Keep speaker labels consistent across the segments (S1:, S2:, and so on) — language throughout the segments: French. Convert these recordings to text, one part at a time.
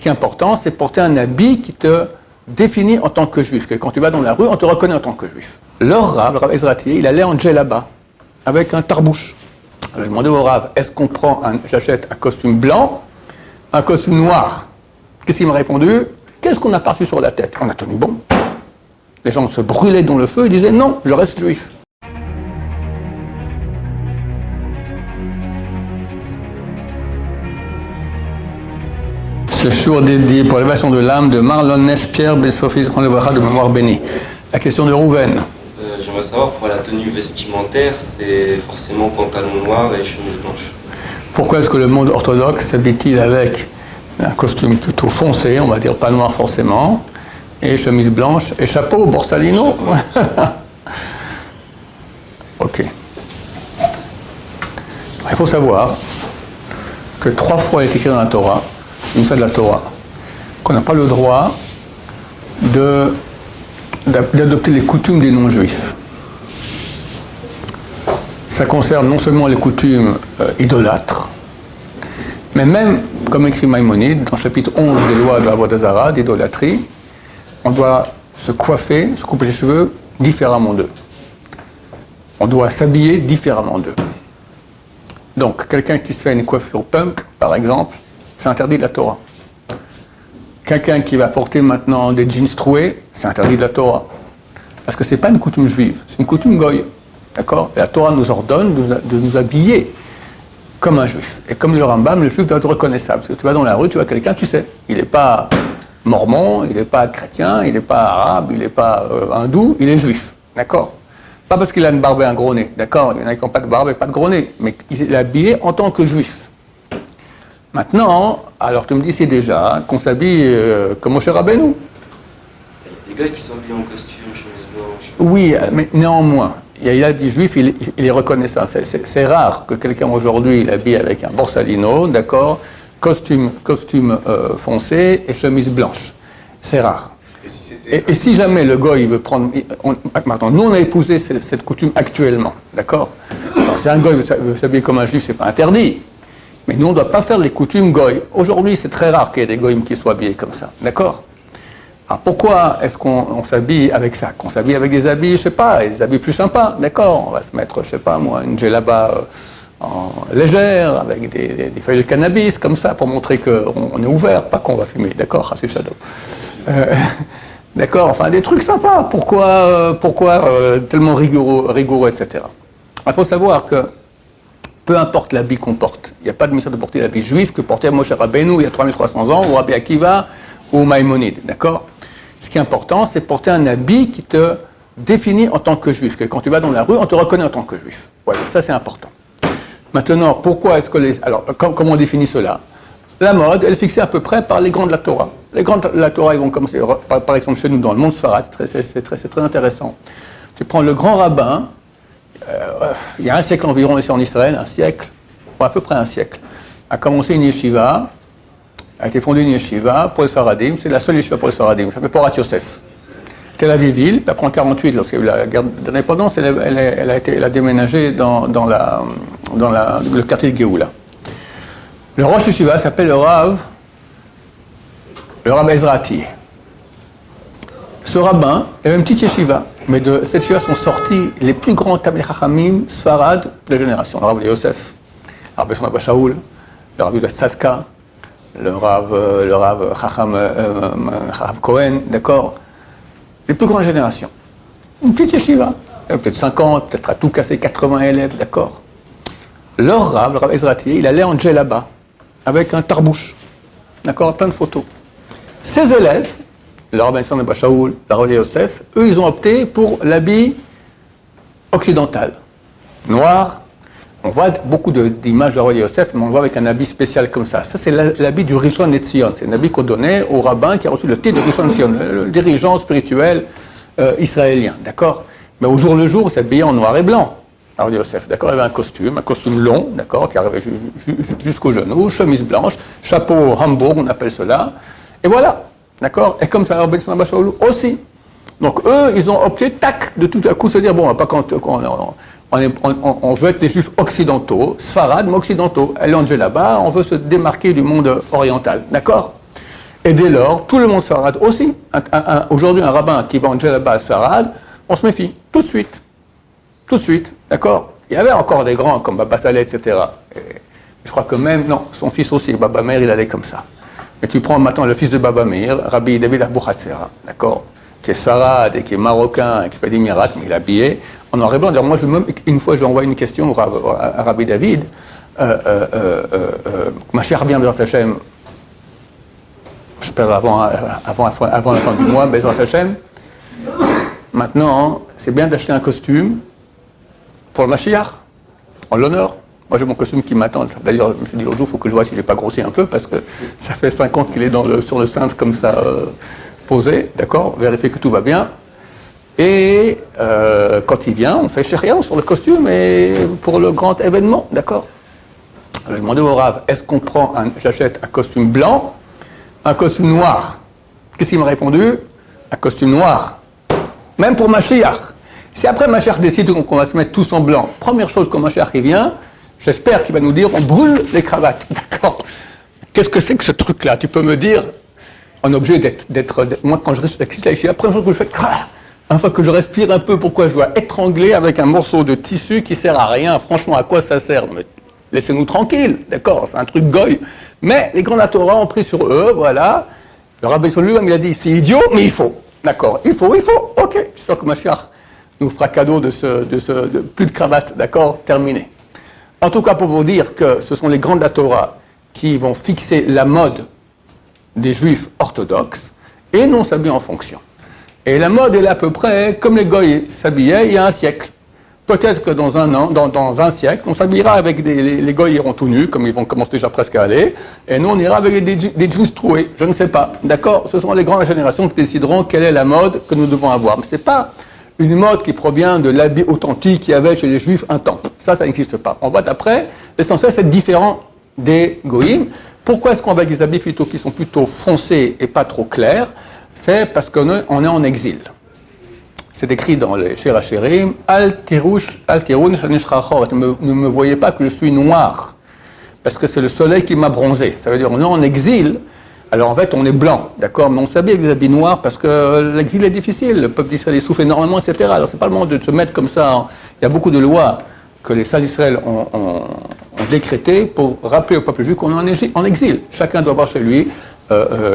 S1: qui est important, c'est porter un habit qui te définit en tant que juif. Que quand tu vas dans la rue, on te reconnaît en tant que juif. Leur Rav, le Rav Ezrati, il allait en djellaba, avec un tarbouche. Alors, je demandais au Rav, est-ce qu'on j'achète un costume blanc, un costume noir? Qu'est-ce qu'il m'a répondu? Qu'est-ce qu'on a par-dessus sur la tête? On a tenu bon. Les gens se brûlaient dans le feu et disaient non, je reste juif. Ce jour dédié pour l'élévation de l'âme de Marlon Nespierre, Ben-Sophie, de mémoire bénie. La question de Rouven.
S2: J'aimerais savoir, pour la tenue vestimentaire, c'est forcément pantalon noir et chemise blanche.
S1: Pourquoi est-ce que le monde orthodoxe s'habille-t-il avec un costume plutôt foncé, on va dire pas noir forcément, et chemise blanche, et chapeau, borsalino? Ok. Il faut savoir que 3 fois il est écrit dans la Torah, une fois de la Torah, qu'on n'a pas le droit d'adopter les coutumes des non-juifs. Ça concerne non seulement les coutumes idolâtres, mais même, comme écrit Maïmonide, dans le chapitre 11 des lois de Avodah Zarah, d'idolâtrie, on doit se coiffer, se couper les cheveux différemment d'eux. On doit s'habiller différemment d'eux. Donc, quelqu'un qui se fait une coiffure punk, par exemple, c'est interdit de la Torah. Quelqu'un qui va porter maintenant des jeans troués, c'est interdit de la Torah. Parce que ce n'est pas une coutume juive, c'est une coutume goy. D'accord? Et la Torah nous ordonne de nous habiller comme un juif. Et comme le Rambam, le juif doit être reconnaissable. Parce que tu vas dans la rue, tu vois quelqu'un, tu sais, il n'est pas mormon, il n'est pas chrétien, il n'est pas arabe, il n'est pas hindou, il est juif. D'accord? Pas parce qu'il a une barbe et un gros nez. D'accord? Il y en a qui n'ont pas de barbe et pas de gros nez. Mais il est habillé en tant que juif. Maintenant, alors tu me dis, c'est déjà qu'on s'habille comme Moshe Rabbeinu.
S2: Il y a des gars qui sont habillés en costume, chemise blanche.
S1: Oui, mais néanmoins, il y a des juifs, il est reconnaissant. C'est rare que quelqu'un aujourd'hui il habille avec un borsalino, d'accord, costume foncé et chemise blanche. C'est rare. Et si jamais le gars il veut prendre... Maintenant, nous on a épousé cette coutume actuellement, d'accord? Alors, si un gars veut s'habiller comme un juif, c'est pas interdit. Mais nous, on ne doit pas faire les coutumes goy. Aujourd'hui, c'est très rare qu'il y ait des goyim qui soient habillés comme ça. D'accord? Alors pourquoi est-ce qu'on s'habille avec ça? Qu'on s'habille avec des habits, je sais pas, des habits plus sympas. D'accord? On va se mettre, je sais pas moi, une djellaba en légère, avec des feuilles de cannabis, comme ça, pour montrer qu'on est ouvert, pas qu'on va fumer. D'accord? C'est shadow. D'accord? Enfin, des trucs sympas. Pourquoi tellement rigoureux, etc. Il faut savoir que peu importe l'habit qu'on porte, il n'y a pas de mystère de porter l'habit juif que portait Moshe Rabbeinu il y a 3300 ans, ou Rabbi Akiva, ou Maïmonide, d'accord? Ce qui est important, c'est porter un habit qui te définit en tant que juif, que quand tu vas dans la rue, on te reconnaît en tant que juif. Voilà, ça c'est important. Maintenant, pourquoi est-ce que alors, comment on définit cela? La mode, elle est fixée à peu près par les grands de la Torah. Les grands de la Torah, ils vont commencer, par exemple chez nous, dans le monde Sfarad, c'est très intéressant. Tu prends le grand rabbin, il y a un siècle environ ici en Israël, un siècle, ou à peu près un siècle, a commencé une yeshiva, a été fondée une yeshiva pour les Sfaradim, c'est la seule yeshiva pour les Sfaradim, ça s'appelle Porat Yosef. Tel Aviv-Ville, puis après en 1948, lorsqu'il y a eu la guerre d'indépendance, elle a déménagé dans le quartier de Géoula. Le Rosh Yeshiva s'appelle le Rav Ezrati. Ce rabbin avait une petite yeshiva, mais de cette yeshiva sont sortis les plus grands Talmidei Chachamim Sfarad de la génération. Le Rav Yosef, le Rav Abba Shaul, le Rav Yudah Tzadka, le Rav Chacham Cohen, d'accord? Les plus grandes générations. Une petite yeshiva, peut-être 50, peut-être à tout casser 80 élèves, d'accord? Leur Rav, le Rav Ezrati, il allait en djellaba, avec un tarbouche, d'accord? Plein de photos. Ses élèves, le Rav Abba Shaul, le Rav Yosef, eux, ils ont opté pour l'habit occidental, noir. On voit beaucoup d'images de Rav Yosef, mais on le voit avec un habit spécial comme ça. Ça, c'est l'habit du Rishon LeZion. C'est un habit qu'on donnait au rabbin qui a reçu le titre de Rishon LeZion, le dirigeant spirituel israélien, d'accord? Mais au jour le jour, il s'habillait en noir et blanc, Rav Yosef, d'accord? Il avait un costume long, d'accord, qui arrivait jusqu'au genou, chemise blanche, chapeau Hambourg, on appelle cela, et voilà, d'accord? Et comme ça, Rav Abba Shaul aussi. Donc eux, ils ont opté, tac, de tout à coup se dire, bon, pas quand on veut être des juifs occidentaux, Sfarad, mais occidentaux. Elle est en djellaba, on veut se démarquer du monde oriental, d'accord? Et dès lors, tout le monde sfarade aussi. Aujourd'hui, un rabbin qui vend djellaba à sfarade, on se méfie, tout de suite. Tout de suite, d'accord? Il y avait encore des grands comme Baba Saleh, etc. Et je crois que même, non, son fils aussi, Baba Meir, il allait comme ça. Mais tu prends maintenant le fils de Baba Meir, Rabbi David Abouhatsera, d'accord? Qui est sfarade et qui est marocain et qui fait des miracles, mais il est habillé. On aurait bien, moi, une fois, j'ai envoyé une question à Rabbi David. Ma chère revient, Bezrat Hashem, j'espère avant la fin du mois, Bezrat Hashem. Maintenant, c'est bien d'acheter un costume pour le Mashiach, en l'honneur. Moi, j'ai mon costume qui m'attend. D'ailleurs, je me suis dit l'autre jour, il faut que je vois si j'ai pas grossi un peu, parce que ça fait 5 ans qu'il est sur le cintre comme ça, posé, d'accord, vérifier que tout va bien. Et quand il vient, on fait chéria sur le costume et pour le grand événement, d'accord. Je demandais au Rav, est-ce qu'on j'achète un costume blanc, un costume noir? Qu'est-ce qu'il m'a répondu? Un costume noir. Même pour Mashiach. Si après Mashiach décide qu'on va se mettre tous en blanc, première chose quand Mashiach il vient, j'espère qu'il va nous dire on brûle les cravates, d'accord? Qu'est-ce que c'est que ce truc-là? Tu peux me dire, on est obligé d'être moi quand je reste ici, la première chose que je fais, une fois que je respire un peu, pourquoi je dois étrangler avec un morceau de tissu qui sert à rien? Franchement, à quoi ça sert? Mais laissez-nous tranquilles, d'accord? C'est un truc goy. Mais les grands Torah ont pris sur eux, voilà. Le Rabbi sur lui-même, il a dit, c'est idiot, mais il faut. D'accord? Il faut, ok. J'espère que Mashiach nous fera cadeau de plus de cravate, d'accord? Terminé. En tout cas, pour vous dire que ce sont les grands de la Torah qui vont fixer la mode des juifs orthodoxes et non s'habiller en fonction. Et la mode est là à peu près comme les goy s'habillaient il y a un siècle. Peut-être que dans 20 siècles, on s'habillera avec les goy iront tout nus, comme ils vont commencer déjà presque à aller, et nous on ira avec des jeans troués, je ne sais pas. D'accord? Ce sont les grandes générations qui décideront quelle est la mode que nous devons avoir. Mais ce n'est pas une mode qui provient de l'habit authentique qu'il y avait chez les juifs un temps. Ça n'existe pas. On va d'après, l'essentiel c'est différent des goyim. Pourquoi est-ce qu'on va avec des habits qui sont plutôt foncés et pas trop clairs? C'est parce qu'on est en exil. C'est écrit dans les Shir HaShirim, Al Tirun Shani Shrachor, ne me voyez pas que je suis noir, parce que c'est le soleil qui m'a bronzé. Ça veut dire on est en exil, alors en fait on est blanc, d'accord, mais on s'habille avec des habits noirs parce que l'exil est difficile, le peuple d'Israël souffre énormément, etc. Alors c'est pas le moment de se mettre comme ça. Il y a beaucoup de lois que les sages d'Israël ont décrétées pour rappeler au peuple juif qu'on est en exil. Chacun doit avoir chez lui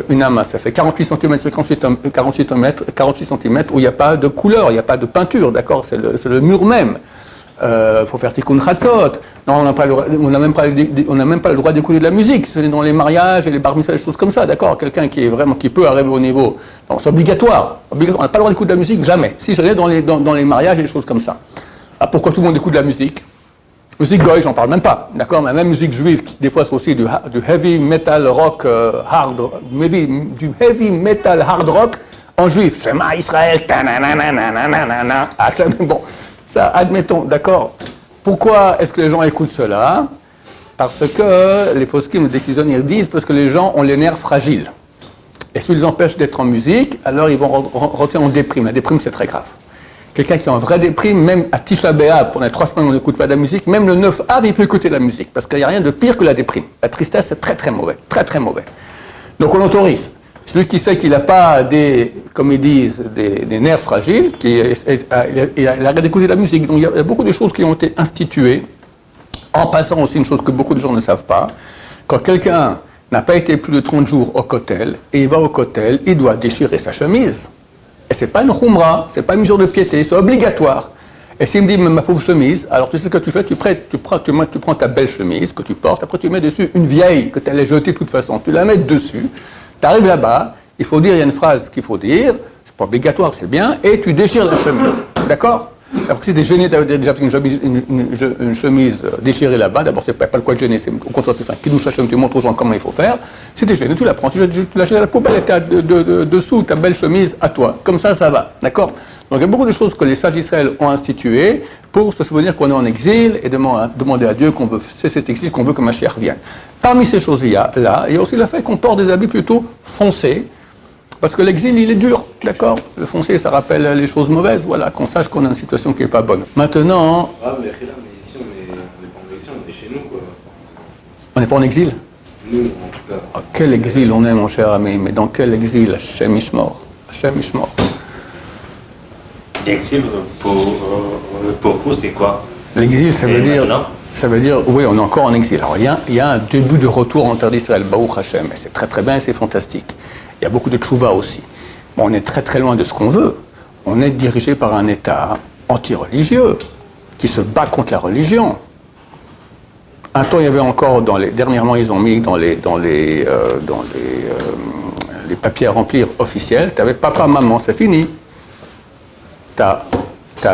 S1: une amas, ça fait 48 cm sur 48 cm où il n'y a pas de couleur, il n'y a pas de peinture, d'accord, c'est le mur même. Faut faire tikkun chatzot. Non, on n'a même pas le droit d'écouter de la musique. C'est dans les mariages et les bar mitzvahs, des choses comme ça, d'accord. Quelqu'un qui peut arriver au niveau, donc c'est obligatoire. On n'a pas le droit d'écouter de la musique, jamais. Si c'est dans les mariages et des choses comme ça. Ah, pourquoi tout le monde écoute de la musique? Musique goy, j'en parle même pas, d'accord, mais même musique juive, des fois c'est aussi du heavy metal rock du heavy metal hard rock en juif. Shema Israël, bon, ça, admettons, d'accord. Pourquoi est-ce que les gens écoutent cela? Parce que les poskim, les décisionnaires disent, parce que les gens ont les nerfs fragiles. Et si ils les empêchent d'être en musique, alors ils vont rentrer en déprime. La déprime, c'est très grave. Quelqu'un qui a un vrai déprime, même à Tisha B'Av, pendant 3 semaines on n'écoute pas de la musique, même le 9 Av, il peut écouter de la musique, parce qu'il n'y a rien de pire que la déprime. La tristesse, c'est très très mauvais, très très mauvais. Donc on autorise. Celui qui sait qu'il n'a pas comme ils disent, des nerfs fragiles, il arrête d'écouter de la musique. Donc il y a beaucoup de choses qui ont été instituées, en passant aussi une chose que beaucoup de gens ne savent pas. Quand quelqu'un n'a pas été plus de 30 jours au kotel, et il va au kotel, il doit déchirer sa chemise. Et c'est pas une khumra, c'est pas une mesure de piété, c'est obligatoire. Et s'il me dit, ma pauvre chemise, alors tu sais ce que tu fais, tu prends ta belle chemise que tu portes, après tu mets dessus une vieille que tu allais jeter de toute façon, tu la mets dessus, tu arrives là-bas, il faut dire, il y a une phrase qu'il faut dire, c'est pas obligatoire, c'est bien, et tu déchires la chemise, d'accord? Après, si t'es gêné d'avoir déjà fait une chemise déchirée là-bas, d'abord, c'est pas le quoi de gêner, c'est au contraire, tu fais un kiddush Hashem, tu montres aux gens comment il faut faire. Si t'es gêné, tu la prends, tu la jettes à la poubelle, et t'es dessous ta belle chemise à toi. Comme ça va, d'accord? Donc, il y a beaucoup de choses que les sages d'Israël ont instituées pour se souvenir qu'on est en exil et demander à Dieu qu'on veut cesser cet exil, qu'on veut que Mashiach vienne. Parmi ces choses, il y a aussi le fait qu'on porte des habits plutôt foncés. Parce que l'exil, il est dur, d'accord? Le foncier, ça rappelle les choses mauvaises, voilà, qu'on sache qu'on a une situation qui n'est pas bonne. Maintenant...
S2: Ah, mais ici, on n'est pas en exil, on est chez nous, quoi.
S1: On n'est pas en exil?
S2: nous en tout cas.
S1: Ah, quel exil on est, mon cher ami, mais dans quel exil? Hachem Ishmor. Hachem Ishmor.
S3: L'exil, pour vous, c'est quoi?
S1: L'exil, ça veut dire...
S3: Maintenant?
S1: Ça veut dire, oui, on est encore en exil. Alors, il y a un début de retour en terre d'Israël, Baruch Hashem, et c'est très très bien et c'est fantastique. Il y a beaucoup de tchouva aussi. Bon, on est très très loin de ce qu'on veut. On est dirigé par un État anti-religieux qui se bat contre la religion. Un temps, il y avait encore, dernièrement, ils ont mis dans les papiers à remplir officiels, tu avais papa, maman, c'est fini. T'as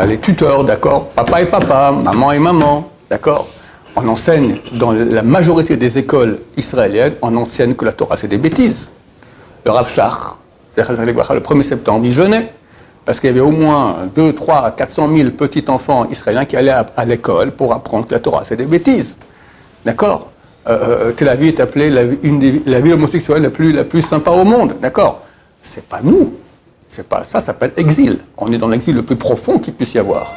S1: les tuteurs, d'accord, papa et papa, maman et maman, d'accord. On enseigne, dans la majorité des écoles israéliennes, on enseigne que la Torah, c'est des bêtises. Le Rav Shach, le 1er septembre, il jeûnait, parce qu'il y avait au moins 200, 300, 400 000 petits enfants israéliens qui allaient à l'école pour apprendre que la Torah, c'est des bêtises. D'accord. Tel Aviv est appelée la ville homosexuelle la plus sympa au monde, d'accord. C'est pas nous. C'est pas ça s'appelle exil. On est dans l'exil le plus profond qu'il puisse y avoir.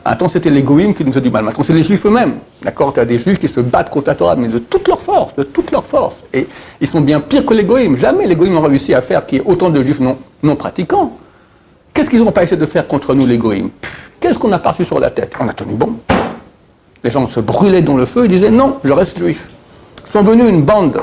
S1: Un temps, c'était les goïms qui nous ont du mal. Maintenant, c'est les juifs eux-mêmes. D'accord. Tu as des juifs qui se battent contre la Torah, mais de toute leur force, de toute leur force. Et ils sont bien pires que les goïms. Jamais les goïms ont réussi à faire qu'il y ait autant de juifs non pratiquants. Qu'est-ce qu'ils n'ont pas essayé de faire contre nous, les goïms? Qu'est-ce qu'on a pas reçu sur la tête? On a tenu bon. Les gens se brûlaient dans le feu et disaient non, je reste juif. Ils sont venus une bande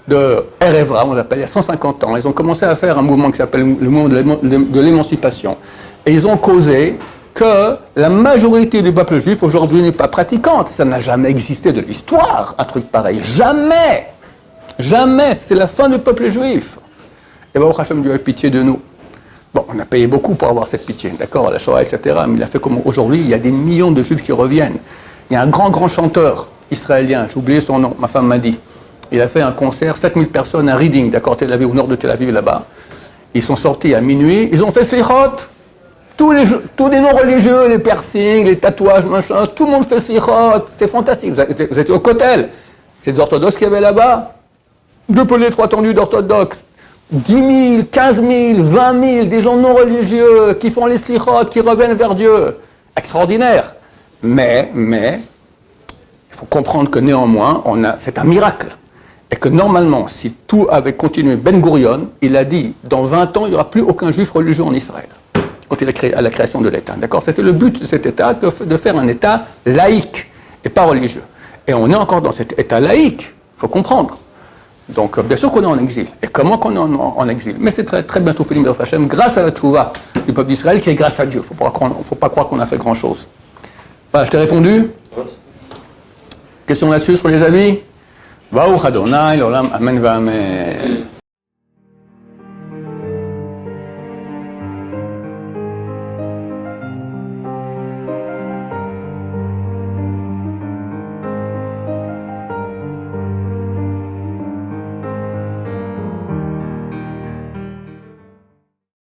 S1: de Erevra, on l'appelle, il y a 150 ans. Ils ont commencé à faire un mouvement qui s'appelle le mouvement de l'émancipation. Et ils ont causé que la majorité du peuple juif aujourd'hui n'est pas pratiquante. Ça n'a jamais existé de l'histoire, un truc pareil. Jamais. Jamais. C'est la fin du peuple juif. Et Baruch Hashem Dieu a pitié de nous. Bon, on a payé beaucoup pour avoir cette pitié, d'accord, à la Shoah, etc. Mais il a fait comme aujourd'hui, il y a des millions de juifs qui reviennent. Il y a un grand chanteur israélien, j'ai oublié son nom, ma femme m'a dit. Il a fait un concert, 7000 personnes à Reading, d'accord, Tel Aviv, au nord de Tel Aviv, là-bas. Ils sont sortis à minuit, ils ont fait slichot. Tous les non-religieux, les piercings, les tatouages, machin, tout le monde fait slichot. C'est fantastique. Vous étiez au Kotel. C'est des orthodoxes qui avaient là-bas. 2 pelés, 3 tendus d'orthodoxes. 10 000, 15 000, 20 000, des gens non religieux qui font les slichot, qui reviennent vers Dieu. Extraordinaire. Mais, il faut comprendre que néanmoins, c'est un miracle. Et que normalement, si tout avait continué, Ben Gurion, il a dit, dans 20 ans, il n'y aura plus aucun juif religieux en Israël. Quand il a créé à la création de l'État. D'accord. C'était le but de cet État, de faire un État laïque et pas religieux. Et on est encore dans cet État laïque, il faut comprendre. Donc, bien sûr qu'on est en exil. Et comment qu'on est en exil? Mais c'est très, très bientôt fini, Baruch Hashem, grâce à la tchouva du peuple d'Israël, qui est grâce à Dieu. Il ne faut pas croire qu'on a fait grand-chose. Voilà, je t'ai répondu. Question là-dessus sur les habits? Baruch Adonai, l'olam, amen va amen.